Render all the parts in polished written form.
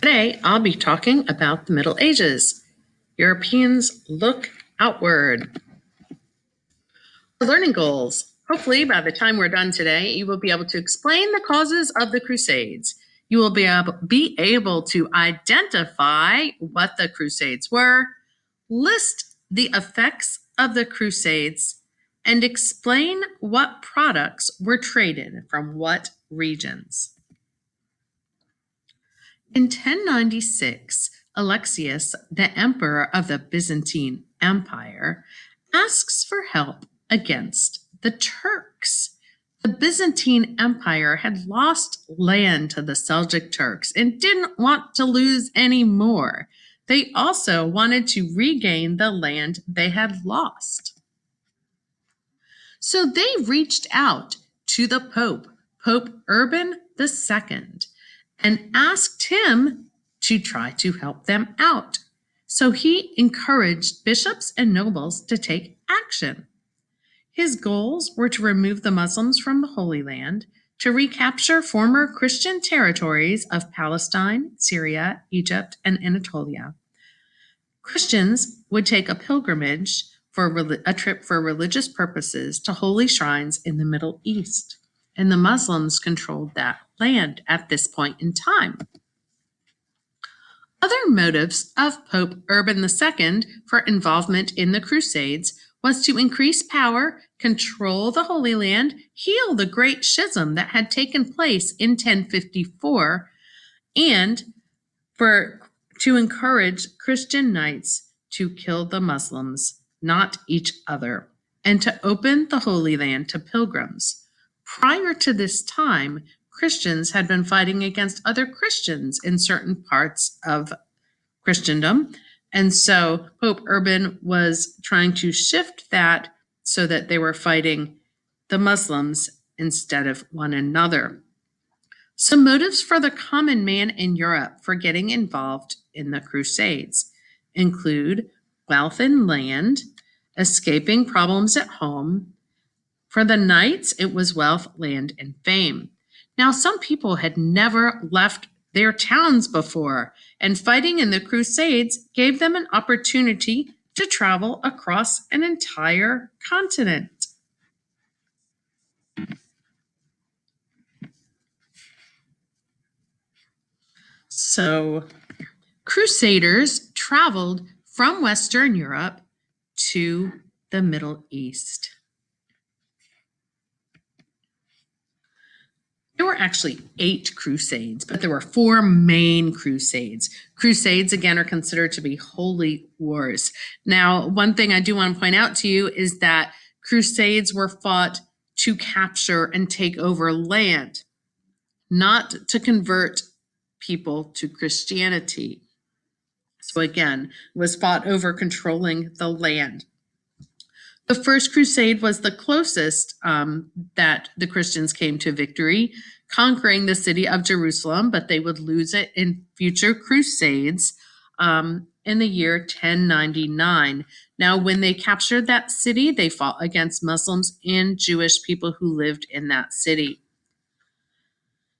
Today, I'll be talking about the Middle Ages. Europeans look outward. Learning goals. Hopefully, by the time we're done today, you will be able to explain the causes of the Crusades. You will be able to identify what the Crusades were, list the effects of the Crusades, and explain what products were traded from what regions. In 1096, Alexius, the emperor of the Byzantine Empire, asks for help against the Turks. The Byzantine Empire had lost land to the Seljuk Turks and didn't want to lose any more. They also wanted to regain the land they had lost. So they reached out to the Pope, Pope Urban II, and asked him to try to help them out. So he encouraged bishops and nobles to take action. His goals were to remove the Muslims from the Holy Land, to recapture former Christian territories of Palestine, Syria, Egypt, and Anatolia. Christians would take a pilgrimage for a trip for religious purposes to holy shrines in the Middle East, and the Muslims controlled that land at this point in time. Other motives of Pope Urban II for involvement in the Crusades was to increase power, control the Holy Land, heal the Great Schism that had taken place in 1054, and to encourage Christian knights to kill the Muslims, not each other, and to open the Holy Land to pilgrims. Prior to this time, Christians had been fighting against other Christians in certain parts of Christendom. And so Pope Urban was trying to shift that so that they were fighting the Muslims instead of one another. Some motives for the common man in Europe for getting involved in the Crusades include wealth and land, escaping problems at home. For the knights, it was wealth, land, and fame. Now, some people had never left their towns before, and fighting in the Crusades gave them an opportunity to travel across an entire continent. So, Crusaders traveled from Western Europe to the Middle East. There were actually 8 crusades, but there were 4 main crusades. Crusades, again, are considered to be holy wars. Now, one thing I do want to point out to you is that crusades were fought to capture and take over land, not to convert people to Christianity. So again, it was fought over controlling the land. The first crusade was the closest that the Christians came to victory, conquering the city of Jerusalem, but they would lose it in future crusades in the year 1099. Now, when they captured that city, they fought against Muslims and Jewish people who lived in that city.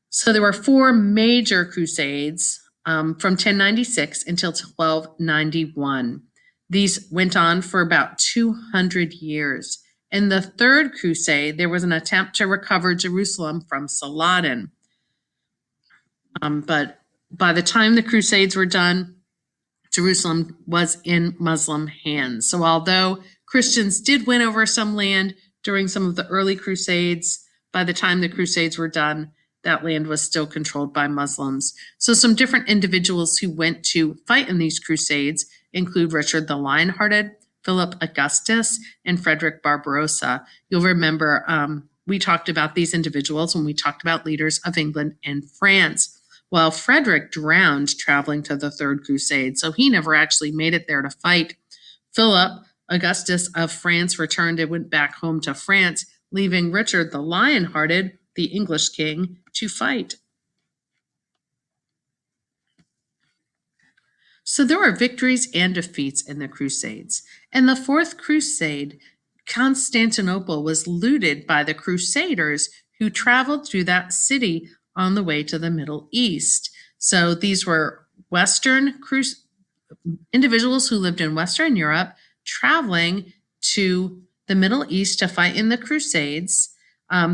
So there were 4 major crusades from 1096 until 1291. These went on for about 200 years. In the Third Crusade, there was an attempt to recover Jerusalem from Saladin. But by the time the Crusades were done, Jerusalem was in Muslim hands. So although Christians did win over some land during some of the early Crusades, by the time the Crusades were done, that land was still controlled by Muslims. So some different individuals who went to fight in these crusades include Richard the Lionhearted, Philip Augustus, and Frederick Barbarossa. You'll remember we talked about these individuals when we talked about leaders of England and France. Well, Frederick drowned traveling to the Third Crusade, so he never actually made it there to fight. Philip Augustus of France returned and went back home to France, leaving Richard the Lionhearted, the English king, to fight. So there were victories and defeats in the Crusades. In the Fourth Crusade, Constantinople was looted by the Crusaders who traveled through that city on the way to the Middle East. So these were individuals who lived in Western Europe traveling to the Middle East to fight in the Crusades.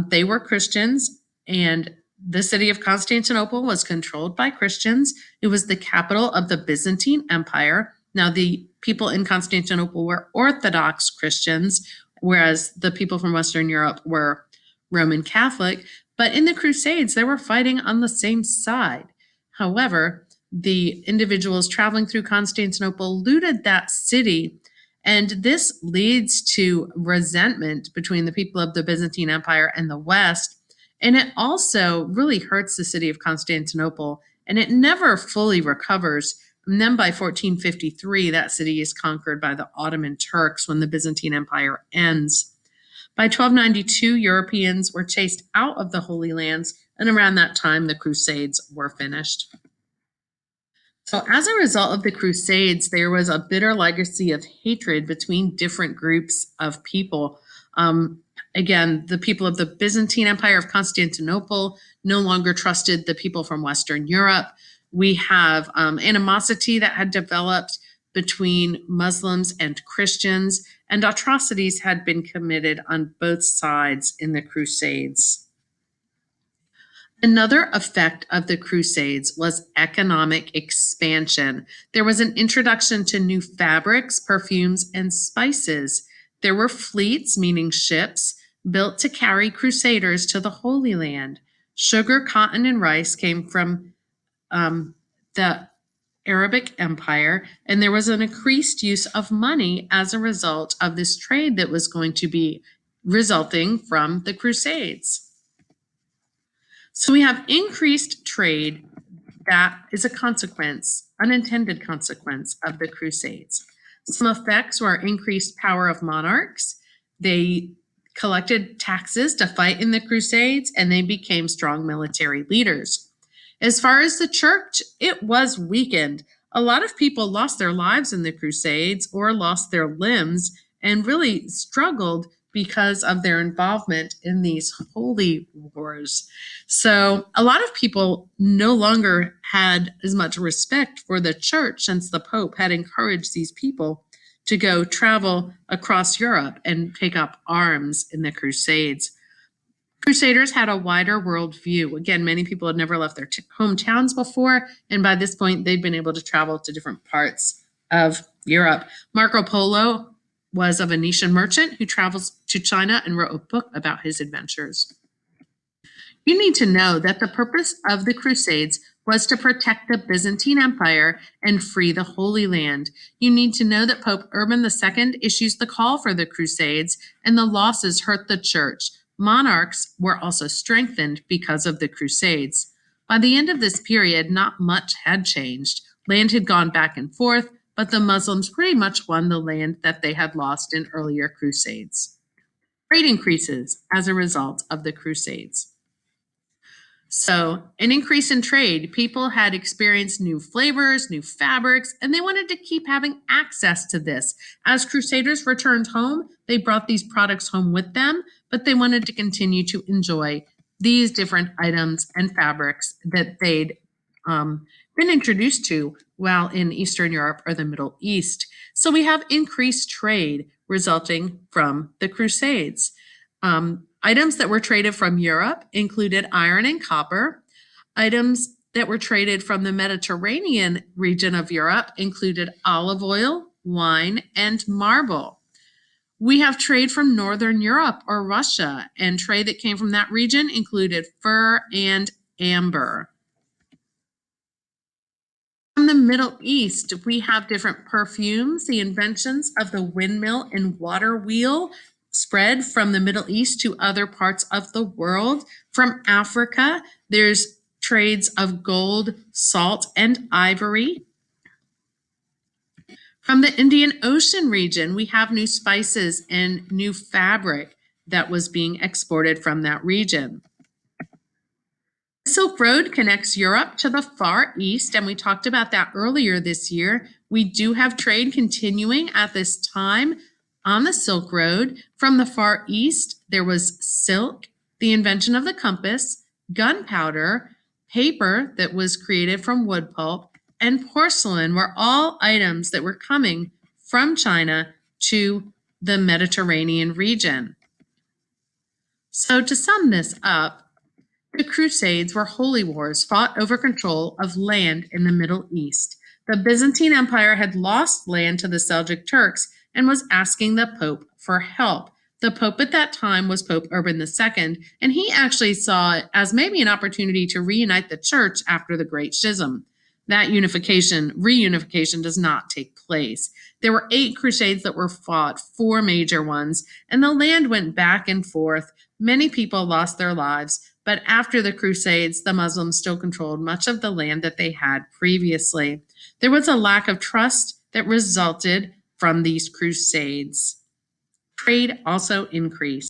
They were Christians, and the city of Constantinople was controlled by Christians. It was the capital of the Byzantine Empire. Now, the people in Constantinople were Orthodox Christians, whereas the people from Western Europe were Roman Catholic. But in the Crusades, they were fighting on the same side. However, the individuals traveling through Constantinople looted that city, and this leads to resentment between the people of the Byzantine Empire and the West. And it also really hurts the city of Constantinople, and it never fully recovers. And then by 1453, that city is conquered by the Ottoman Turks when the Byzantine Empire ends. By 1292, Europeans were chased out of the Holy Lands, and around that time, the Crusades were finished. So as a result of the Crusades, there was a bitter legacy of hatred between different groups of people. Again, the people of the Byzantine Empire of Constantinople no longer trusted the people from Western Europe. We have animosity that had developed between Muslims and Christians, and atrocities had been committed on both sides in the Crusades. Another effect of the Crusades was economic expansion. There was an introduction to new fabrics, perfumes, and spices. There were fleets, meaning ships, built to carry crusaders to the Holy Land. Sugar, cotton, and rice came from the Arabic Empire, and there was an increased use of money as a result of this trade that was going to be resulting from the Crusades. So we have increased trade that is a consequence, unintended consequence of the Crusades. Some effects were increased power of monarchs. They collected taxes to fight in the Crusades, and they became strong military leaders. As far as the church, it was weakened. A lot of people lost their lives in the Crusades or lost their limbs and really struggled because of their involvement in these holy wars. So a lot of people no longer had as much respect for the church since the Pope had encouraged these people to go travel across Europe and take up arms in the Crusades. Crusaders had a wider worldview. Again, many people had never left their hometowns before, and by this point, they'd been able to travel to different parts of Europe. Marco Polo was a Venetian merchant who travels to China and wrote a book about his adventures. You need to know that the purpose of the Crusades was to protect the Byzantine Empire and free the Holy Land. You need to know that Pope Urban II issues the call for the Crusades, and the losses hurt the church. Monarchs were also strengthened because of the Crusades. By the end of this period, not much had changed. Land had gone back and forth, but the Muslims pretty much won the land that they had lost in earlier Crusades. Trade increases as a result of the Crusades. So, an increase in trade. People had experienced new flavors, new fabrics, and they wanted to keep having access to this. As Crusaders returned home, they brought these products home with them, but they wanted to continue to enjoy these different items and fabrics that they'd been introduced to while in Eastern Europe or the Middle East. So we have increased trade resulting from the Crusades. Items that were traded from Europe included iron and copper. Items that were traded from the Mediterranean region of Europe included olive oil, wine, and marble. We have trade from Northern Europe or Russia, and trade that came from that region included fur and amber. From the Middle East, we have different perfumes. The inventions of the windmill and water wheel spread from the Middle East to other parts of the world. From Africa, there's trades of gold, salt, and ivory. From the Indian Ocean region, we have new spices and new fabric that was being exported from that region. The Silk Road connects Europe to the Far East, and we talked about that earlier this year. We do have trade continuing at this time on the Silk Road. From the Far East, there was silk, the invention of the compass, gunpowder, paper that was created from wood pulp, and porcelain were all items that were coming from China to the Mediterranean region. So, to sum this up, the Crusades were holy wars fought over control of land in the Middle East. The Byzantine Empire had lost land to the Seljuk Turks and was asking the Pope for help. The Pope at that time was Pope Urban II, and he actually saw it as maybe an opportunity to reunite the church after the Great Schism. That reunification does not take place. There were 8 crusades that were fought, 4 major ones, and the land went back and forth. Many people lost their lives, but after the Crusades, the Muslims still controlled much of the land that they had previously. There was a lack of trust that resulted from these crusades. Trade also increased.